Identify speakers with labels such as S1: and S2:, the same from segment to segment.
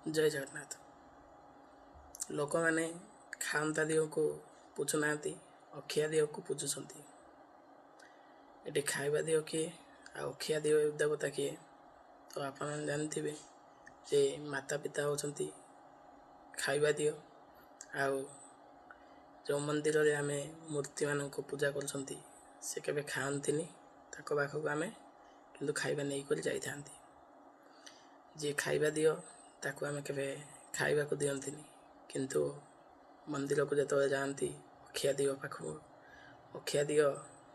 S1: जय जगन्नाथ। लोक मैंने खांता दिव को पूछुना अखिया दिव को पूछुंट ये खाଇବା दिव किए अखिया दिव देवता किए तो आप जानते जे माता पिता होती खाଇବା दिव आउ जो मंदिर रे आमे मूर्ति मान को पूजा कर से केबे खाआंतिनी ताको पाखक आमे किंतु खाଇବା नहीं कर जाई थांती जे खाଇବା दिव ताको आमे केबे खाଇବା को दियंतिनी किंतु मंदिर को जतवे जाती अखिया दिव पाखक अखिया दिव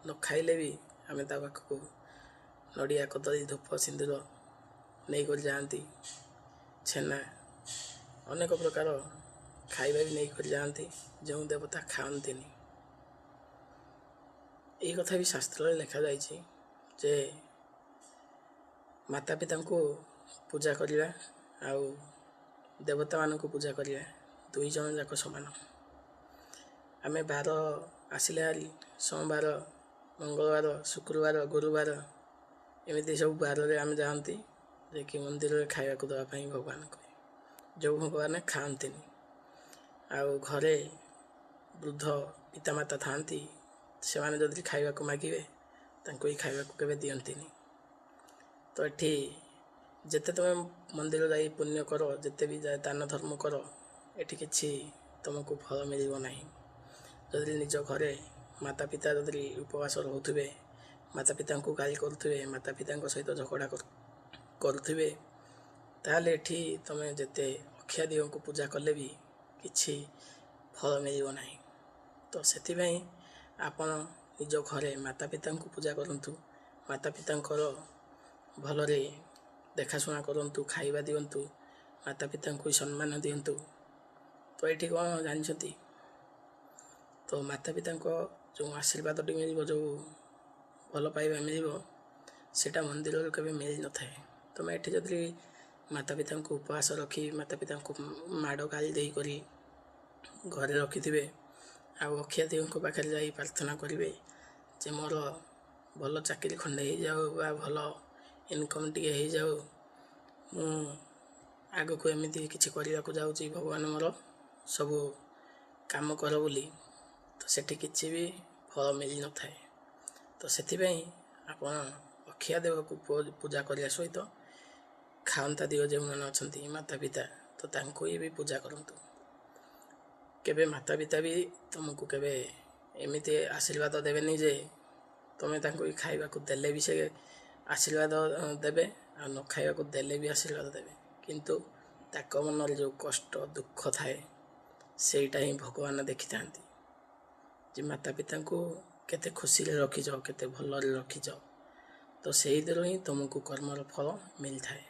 S1: न खाइले भी आमे ता पाखक नड़िया कदली धूप सिंदूर नहीं कर जाती छेना अनेक प्रकार खाଇବା भी नहीं कर जाती जो देवता खाआंतिनी। यही कथा भी शास्त्र लिखा जाइए जे माता पिता को पूजा करवा आउ देवता मान को पूजा करवा दुई जन जाक समान। आमे बार आसिले हारी सोमवार मंगलवार शुक्रवार गुरुवार एमती सब बार आम जाती जे कि मंदिर में खाया को दवाई भगवान को जो भगवान खाआंतिनी आउ घरे वृद्ध पितामाता थांती से माने जदि खाଇବା को मागिबे तांको ही खाଇବା को केबे दियंतिनी। तो एठी जेते तुम मंदिर जाई पुण्य करो जेते भी जाए दान धर्म करो एठी किछि तुमको फल मिलिबो नाही। जदि निज घरे माता पिता जदि उपवास रहउथिबे माता पिता को गाली करथुबे माता पिता सहित झगड़ा करथुबे ताले एठी तुम जेते अखिया दिव को पूजा कले भी किछि फल मिलिबो नाही। तो सेति भाई आपण निज घरे माता पिता को पूजा करंतु माता पिता भलरे देखाशुना करंतु खाଇବା दियंतु माता पिता को सम्मान दियंतु। तो ये कौन जानते तो माता पिता जो आशीर्वाद मिल जो भल पाइबा मिल सेटा मंदिर कभी मिल न थाए। तो मैं ये जदि माता पिता को उपवास रखी माता पिता को माड़ गाली दे करी घरे रखिथे आउ अखिया देव पाखे जा प्रार्थना करेंगे जे मोर भल चाकरी खंडे हो जाओ बा भल इनकम टे हो जाओ मु आग को एमती किसी करने को जाऊँगी भगवान मोर सब काम कर बोली तो सेठी किसी भी फल मिल न थाए। तो सेथिपाई आपण अखिया देव को पूजा करने सहित खांता दिव जो मैंने अच्छा माता पिता तो तांको भी पूजा करंतु। केबे माता पिता भी तुमको केबे एमती आशीर्वाद देवेनि जे तुम्हें तांको ही खाଇବା को देले भी से आशीर्वाद देवे आ न खाଇବା को देले भी आशीर्वाद देवे किंतु ताक मन जो कष्ट दुख थाए सेटा ही भगवान देखी था जे माता पिता को केते खुशी रे रखिज केते भल रे रखिज तो सेही दिनो ही तुमको कर्मर फल मिल थाए।